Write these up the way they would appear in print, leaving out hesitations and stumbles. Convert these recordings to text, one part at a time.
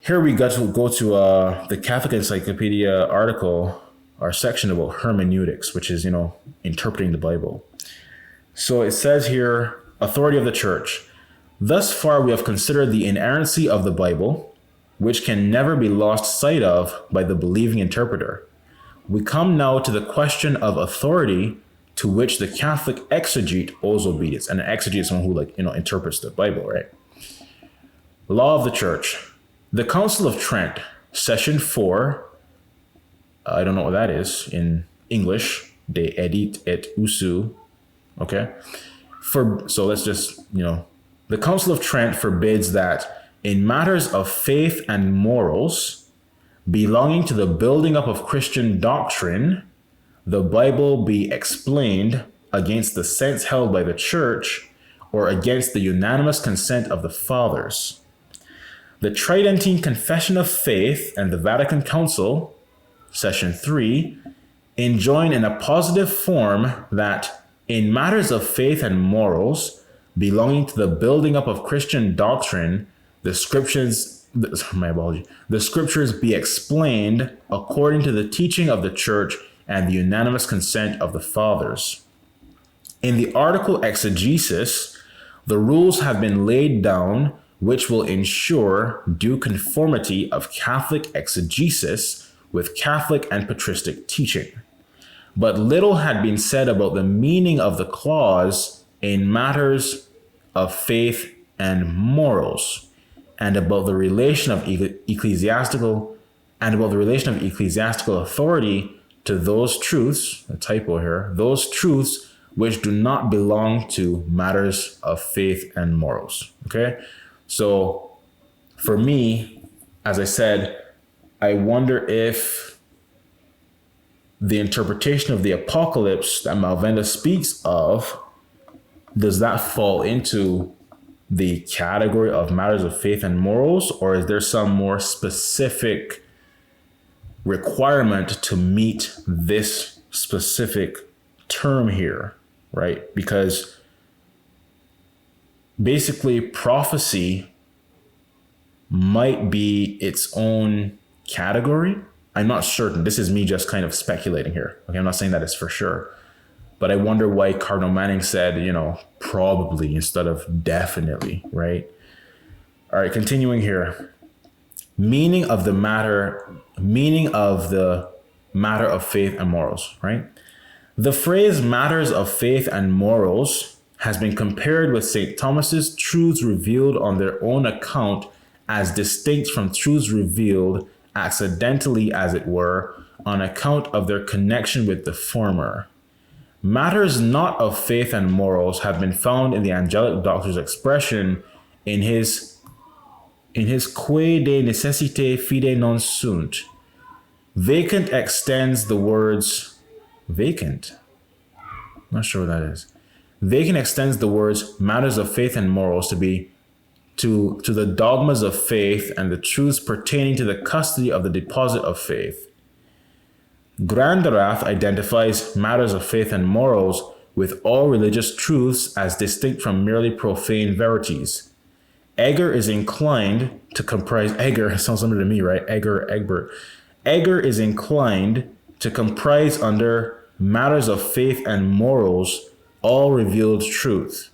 Here we got to go to the Catholic Encyclopedia article or section about hermeneutics, which is, interpreting the Bible. So it says here, authority of the church. Thus far, we have considered the inerrancy of the Bible, which can never be lost sight of by the believing interpreter. We come now to the question of authority to which the Catholic exegete owes obedience. And an exegete is someone who interprets the Bible, right? Law of the Church. The Council of Trent, Session 4, I don't know what that is in English, de edit et usu, okay? So let's just, the Council of Trent forbids that in matters of faith and morals belonging to the building up of Christian doctrine, the Bible be explained against the sense held by the Church or against the unanimous consent of the Fathers. The Tridentine Confession of Faith and the Vatican Council, Session 3, enjoin in a positive form that in matters of faith and morals belonging to the building up of Christian doctrine, the scriptures be explained according to the teaching of the Church and the unanimous consent of the Fathers. In the article Exegesis, the rules have been laid down which will ensure due conformity of Catholic exegesis with Catholic and patristic teaching. But little had been said about the meaning of the clause in matters of faith and morals, and about the relation of ecclesiastical authority to those truths, a typo here, those truths which do not belong to matters of faith and morals. Okay? So for me, as I said, I wonder if the interpretation of the apocalypse that Malvenda speaks of, does that fall into the category of matters of faith and morals, or is there some more specific requirement to meet this specific term here, right? Because basically prophecy might be its own category. I'm not certain. This is me just kind of speculating here. Okay, I'm not saying that it's for sure. But I wonder why Cardinal Manning said, probably instead of definitely, right? All right, continuing here. Meaning of the matter of faith and morals, right? The phrase matters of faith and morals has been compared with St. Thomas's truths revealed on their own account as distinct from truths revealed accidentally, as it were, on account of their connection with the former. Matters not of faith and morals have been found in the angelic doctor's expression in his Quae de necessite fide non sunt. Vacant extends the words, vacant? Not sure what that is. Vacant extends the words matters of faith and morals to be to the dogmas of faith and the truths pertaining to the custody of the deposit of faith. Grandarath identifies matters of faith and morals with all religious truths as distinct from merely profane verities. Egger is inclined to comprise, Egger sounds similar to me, right? Egbert. Egger is inclined to comprise under matters of faith and morals all revealed truth,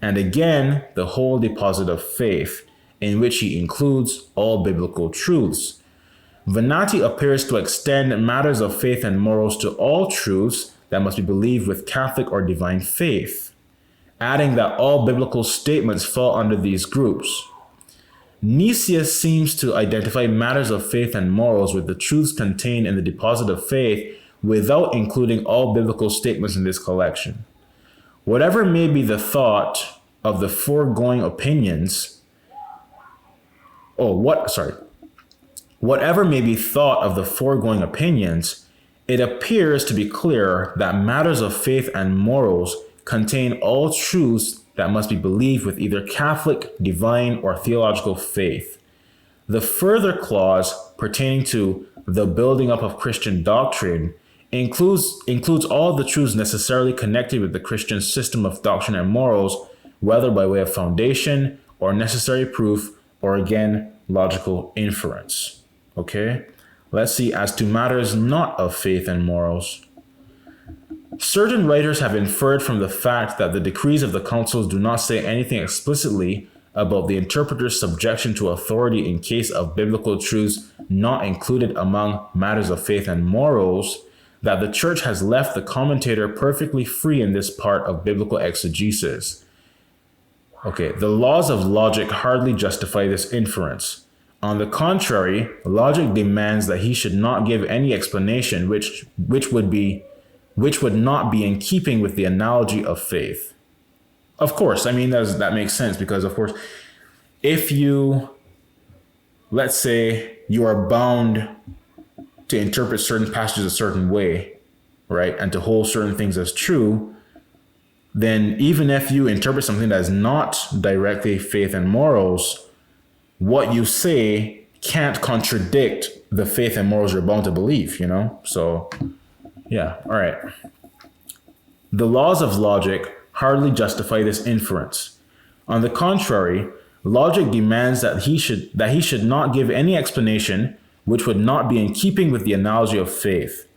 and again, the whole deposit of faith, in which he includes all biblical truths. Venati appears to extend matters of faith and morals to all truths that must be believed with Catholic or divine faith, adding that all biblical statements fall under these groups. Nicias seems to identify matters of faith and morals with the truths contained in the deposit of faith without including all biblical statements in this collection. Whatever may be the thought of the foregoing opinions, whatever may be thought of the foregoing opinions, it appears to be clear that matters of faith and morals contain all truths that must be believed with either Catholic, divine, or theological faith. The further clause pertaining to the building up of Christian doctrine includes all the truths necessarily connected with the Christian system of doctrine and morals, whether by way of foundation or necessary proof, or again, logical inference. Okay? Let's see, as to matters not of faith and morals. Certain writers have inferred from the fact that the decrees of the councils do not say anything explicitly about the interpreter's subjection to authority in case of biblical truths not included among matters of faith and morals, that the church has left the commentator perfectly free in this part of biblical exegesis. Okay, the laws of logic hardly justify this inference. On the contrary, logic demands that he should not give any explanation which would not be in keeping with the analogy of faith. Of course, I mean, that makes sense because, of course, if you, let's say you are bound to interpret certain passages a certain way, right, and to hold certain things as true, then even if you interpret something that is not directly faith and morals, what you say can't contradict the faith and morals you're bound to believe, So, yeah, all right. The laws of logic hardly justify this inference. On the contrary, logic demands that he should not give any explanation which would not be in keeping with the analogy of faith.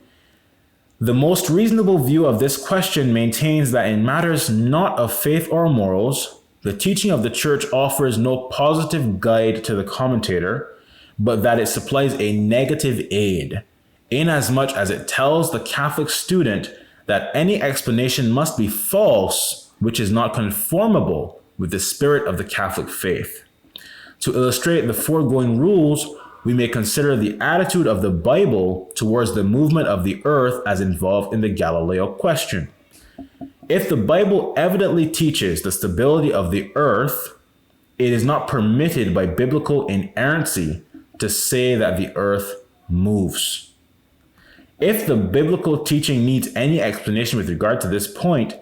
The most reasonable view of this question maintains that in matters not of faith or morals, the teaching of the church offers no positive guide to the commentator, but that it supplies a negative aid, inasmuch as it tells the Catholic student that any explanation must be false, which is not conformable with the spirit of the Catholic faith. To illustrate the foregoing rules, we may consider the attitude of the Bible towards the movement of the earth as involved in the Galileo question. If the Bible evidently teaches the stability of the earth, it is not permitted by biblical inerrancy to say that the earth moves. If the biblical teaching needs any explanation with regard to this point,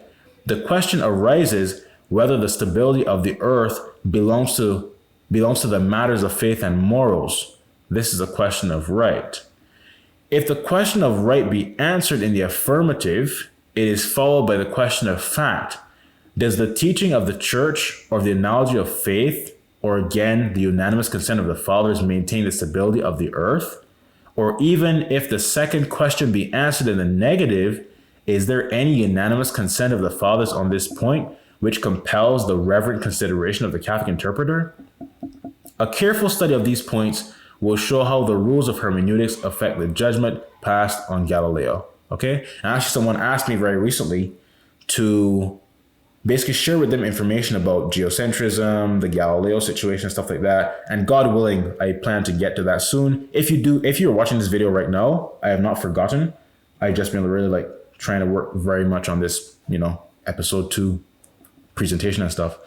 the question arises whether the stability of the earth belongs to the matters of faith and morals. This is a question of right. If the question of right be answered in the affirmative, it is followed by the question of fact. Does the teaching of the church or the analogy of faith, or again, the unanimous consent of the fathers, maintain the stability of the earth? Or even if the second question be answered in the negative, is there any unanimous consent of the fathers on this point, which compels the reverent consideration of the Catholic interpreter? A careful study of these points will show how the rules of hermeneutics affect the judgment passed on Galileo. Okay? And actually, someone asked me very recently to basically share with them information about geocentrism, the Galileo situation, stuff like that. And God willing, I plan to get to that soon. If you're watching this video right now, I have not forgotten. I've just been really trying to work very much on this, episode 2 presentation and stuff.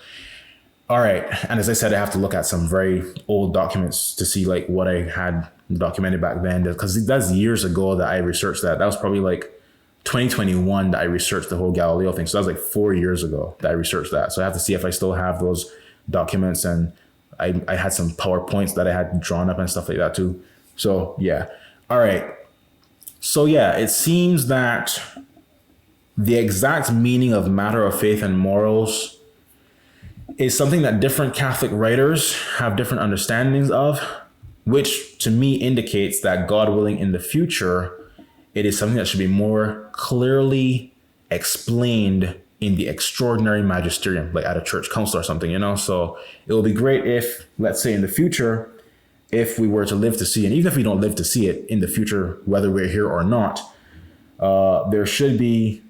All right. And as I said, I have to look at some very old documents to see what I had documented back then, because that's years ago that I researched that. That was probably 2021 that I researched the whole Galileo thing. So that was 4 years ago that I researched that. So I have to see if I still have those documents. And I had some PowerPoints that I had drawn up and stuff like that too. So yeah. All right. So yeah, it seems that the exact meaning of matter of faith and morals is something that different Catholic writers have different understandings of, which to me indicates that God willing in the future, it is something that should be more clearly explained in the extraordinary magisterium, like at a church council or something, So it will be great if, let's say in the future, if we were to live to see, and even if we don't live to see it in the future, whether we're here or not, there should be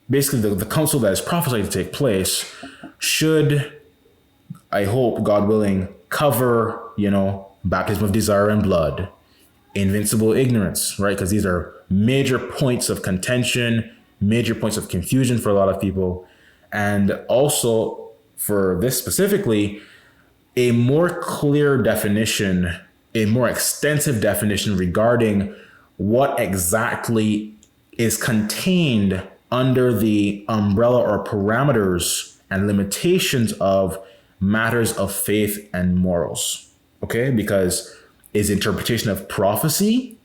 basically the council that is prophesied to take place should, I hope, God willing, cover, baptism of desire and blood, invincible ignorance, right? Because these are major points of contention, major points of confusion for a lot of people. And also for this specifically, a more clear definition, a more extensive definition regarding what exactly is contained under the umbrella or parameters and limitations of matters of faith and morals. Okay? Because is interpretation of prophecy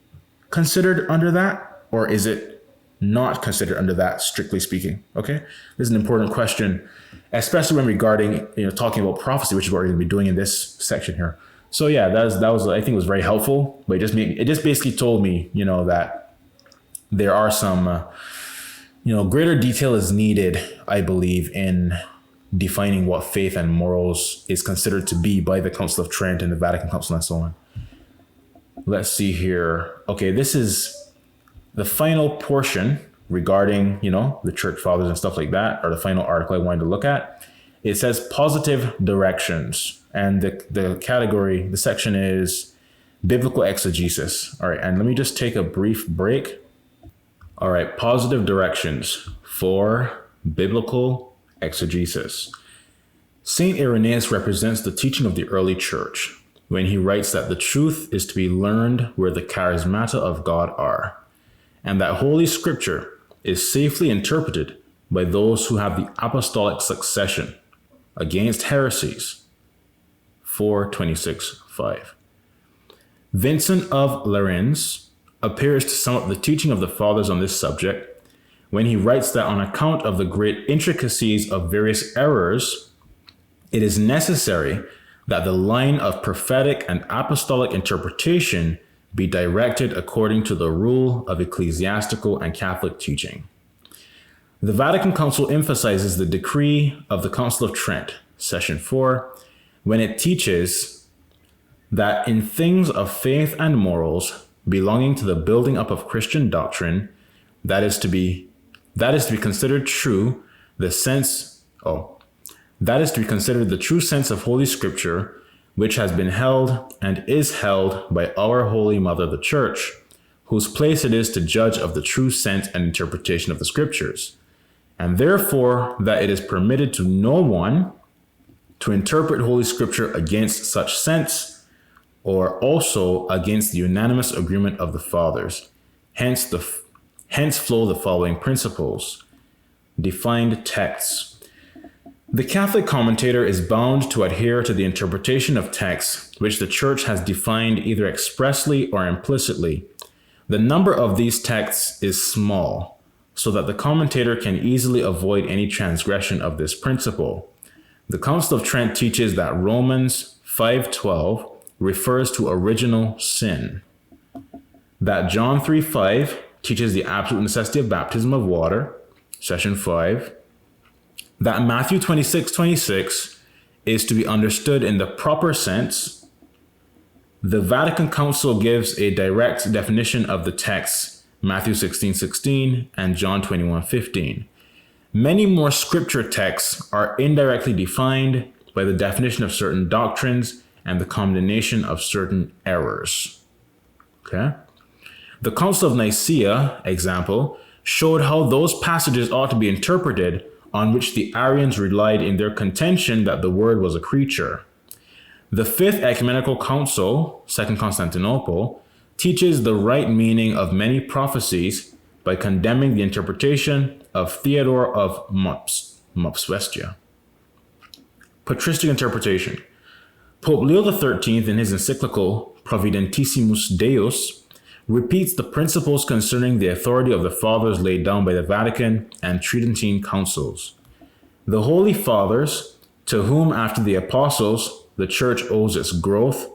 considered under that, or is it not considered under that, strictly speaking? Okay? This is an important question, especially when regarding, talking about prophecy, which is what we're going to be doing in this section here. So yeah, that was I think it was very helpful. But it just basically told me, that there are some greater detail is needed, I believe, in defining what faith and morals is considered to be by the Council of Trent and the Vatican Council and so on. Let's see here. Okay, this is the final portion regarding, the church fathers and stuff like that, or the final article I wanted to look at. It says positive directions. And the category, the section is biblical exegesis. All right, and let me just take a brief break. All right, positive directions for biblical exegesis. Saint Irenaeus represents the teaching of the early church when he writes that the truth is to be learned where the charismata of God are, and that Holy Scripture is safely interpreted by those who have the apostolic succession against heresies. 4:26-5. Vincent of Lerins appears to sum up the teaching of the fathers on this subject when he writes that on account of the great intricacies of various errors, it is necessary that the line of prophetic and apostolic interpretation be directed according to the rule of ecclesiastical and Catholic teaching. The Vatican Council emphasizes the decree of the Council of Trent, Session 4, when it teaches that in things of faith and morals belonging to the building up of Christian doctrine, that is to be considered true, the true sense of Holy Scripture, which has been held and is held by our Holy Mother the Church, whose place it is to judge of the true sense and interpretation of the Scriptures, and therefore that it is permitted to no one to interpret Holy Scripture against such sense, or also against the unanimous agreement of the fathers. Hence flow the following principles. Defined texts. The Catholic commentator is bound to adhere to the interpretation of texts which the Church has defined either expressly or implicitly. The number of these texts is small, so that the commentator can easily avoid any transgression of this principle. The Council of Trent teaches that Romans 5:12 refers to original sin, that John 3:5 teaches the absolute necessity of baptism of water, Session 5, that Matthew 26:26 is to be understood in the proper sense. The Vatican Council gives a direct definition of the texts, Matthew 16:16 and John 21:15. Many more scripture texts are indirectly defined by the definition of certain doctrines and the condemnation of certain errors. Okay? The Council of Nicaea, example, showed how those passages ought to be interpreted on which the Arians relied in their contention that the Word was a creature. The Fifth Ecumenical Council, Second Constantinople, teaches the right meaning of many prophecies by condemning the interpretation of Theodore of Mopsuestia. Patristic interpretation. Pope Leo XIII, in his encyclical Providentissimus Deus, repeats the principles concerning the authority of the fathers laid down by the Vatican and Tridentine councils. The Holy Fathers, to whom after the apostles the Church owes its growth,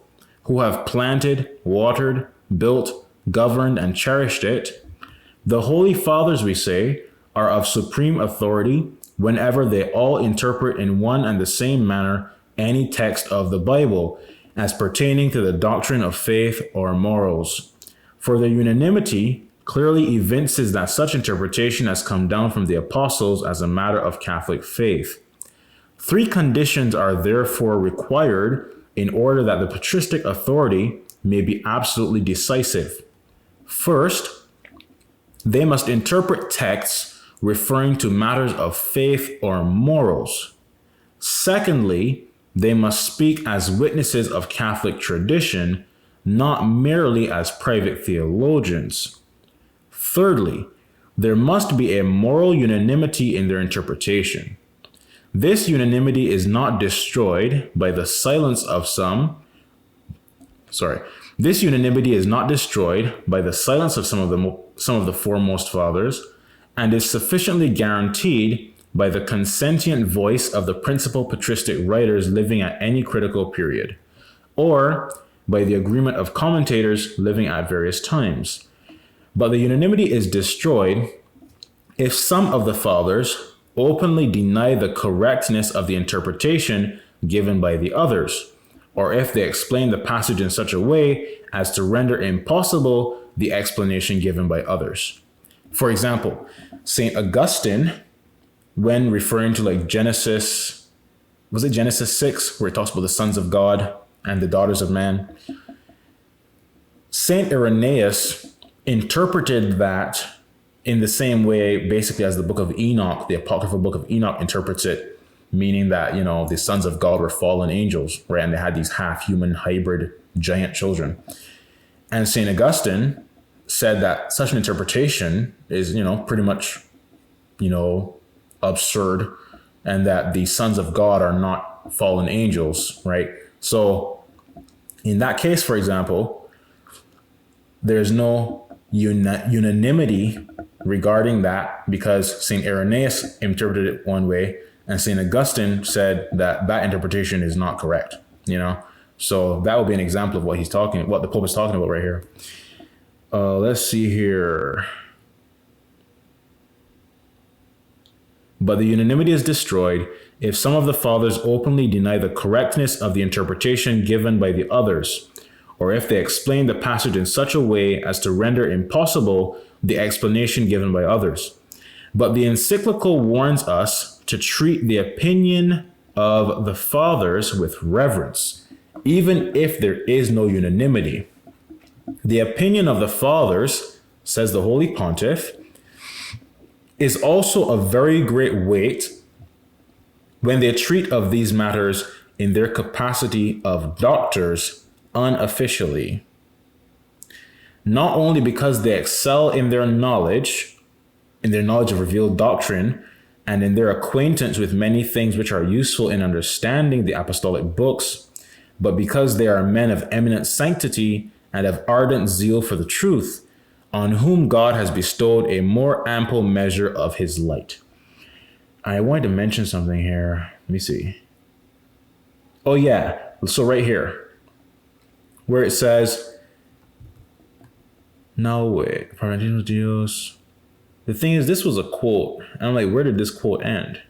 who have planted, watered, built, governed, and cherished it, the Holy Fathers, we say, are of supreme authority whenever they all interpret in one and the same manner any text of the Bible as pertaining to the doctrine of faith or morals. For their unanimity clearly evinces that such interpretation has come down from the apostles as a matter of Catholic faith. Three conditions are therefore required in order that the patristic authority may be absolutely decisive. First, they must interpret texts referring to matters of faith or morals. Secondly, they must speak as witnesses of Catholic tradition, not merely as private theologians. Thirdly, there must be a moral unanimity in their interpretation. This unanimity is not destroyed by the silence of some of the foremost fathers, and is sufficiently guaranteed by the consentient voice of the principal patristic writers living at any critical period. or by the agreement of commentators living at various times. But the unanimity is destroyed if some of the fathers openly deny the correctness of the interpretation given by the others, or if they explain the passage in such a way as to render impossible the explanation given by others. For example, St. Augustine, when referring to like Genesis, was it Genesis 6, where it talks about the sons of God and the daughters of man? St. Irenaeus interpreted that in the same way, basically, as the book of Enoch, the apocryphal book of Enoch interprets it, meaning that, the sons of God were fallen angels, right? And they had these half-human hybrid giant children. And St. Augustine said that such an interpretation is, pretty much, absurd, and that the sons of God are not fallen angels, right? So in that case, for example, there's no unanimity regarding that, because St. Irenaeus interpreted it one way and St. Augustine said that that interpretation is not correct, So that would be an example of what the Pope is talking about right here. Let's see here. But the unanimity is destroyed if some of the fathers openly deny the correctness of the interpretation given by the others, or if they explain the passage in such a way as to render impossible the explanation given by others. But the encyclical warns us to treat the opinion of the fathers with reverence, even if there is no unanimity. The opinion of the fathers, says the Holy Pontiff, is also of very great weight when they treat of these matters in their capacity of doctors unofficially. Not only because they excel in their knowledge of revealed doctrine, and in their acquaintance with many things which are useful in understanding the apostolic books, but because they are men of eminent sanctity and of ardent zeal for the truth, on whom God has bestowed a more ample measure of his light. I wanted to mention something here. Let me see. Oh yeah, so right here, where it says, no wait, Parentinos Dios. The thing is, this was a quote. And I'm like, where did this quote end?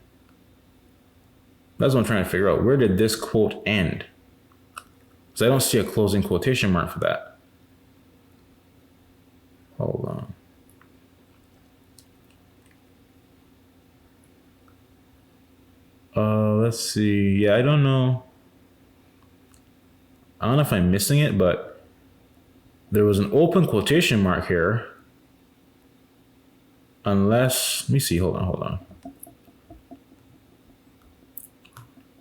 That's what I'm trying to figure out. Where did this quote end? Because I don't see a closing quotation mark for that. Hold on. Let's see. Yeah, I don't know. I don't know if I'm missing it, but there was an open quotation mark here. Unless, let me see, hold on.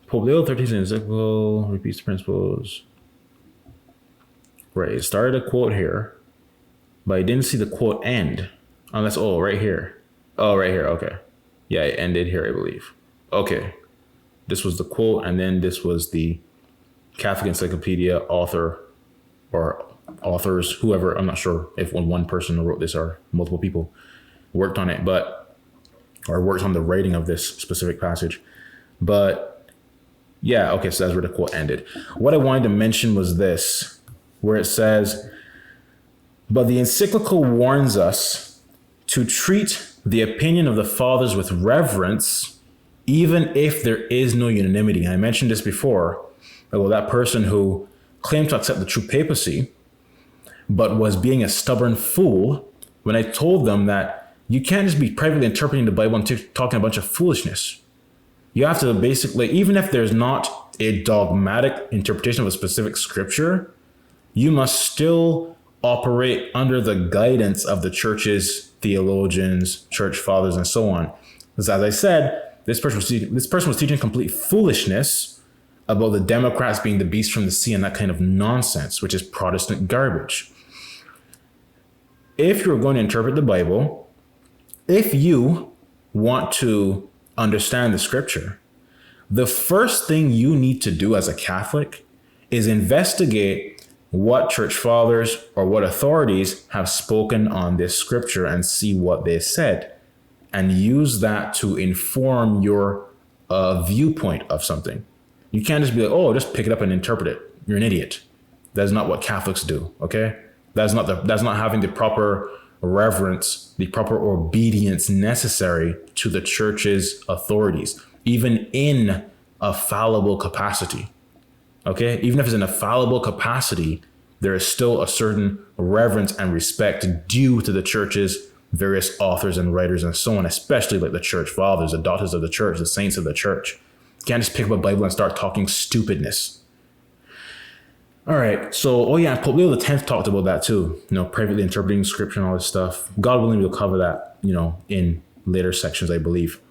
Pope Leo XIII's encyclical repeats the principles. Right, it started a quote here, but I didn't see the quote end. Unless, right here. Oh, right here, okay. Yeah, it ended here, I believe. Okay, this was the quote, and then this was the Catholic Encyclopedia author, or authors, whoever, I'm not sure if one person wrote this or multiple people worked on it, or worked on the writing of this specific passage. But yeah, okay, so that's where the quote ended. What I wanted to mention was this, where it says, but the encyclical warns us to treat the opinion of the fathers with reverence, even if there is no unanimity. And I mentioned this before. Well, that person who claimed to accept the true papacy, but was being a stubborn fool when I told them that you can't just be privately interpreting the Bible and talking a bunch of foolishness. You have to basically, even if there's not a dogmatic interpretation of a specific scripture, you must still operate under the guidance of the church's theologians, church fathers, and so on. Because as I said, this person was teaching complete foolishness about the Democrats being the beast from the sea and that kind of nonsense, which is Protestant garbage. If you're going to interpret the Bible, if you want to understand the scripture, the first thing you need to do as a Catholic is investigate what church fathers or what authorities have spoken on this scripture and see what they said, and use that to inform your viewpoint of something. You can't just be like, just pick it up and interpret it. you're an idiot. That's not what Catholics do, okay? That's not having the proper reverence, the proper obedience necessary to the church's authorities, even in a fallible capacity. Okay? Even if it's in a fallible capacity, there is still a certain reverence and respect due to the church's various authors and writers and so on, especially like the church fathers, the doctors of the church, the saints of the church. You can't just pick up a Bible and start talking stupidness. All right. So, Pope Leo X talked about that too, privately interpreting scripture and all this stuff. God willing, we'll cover that, in later sections, I believe.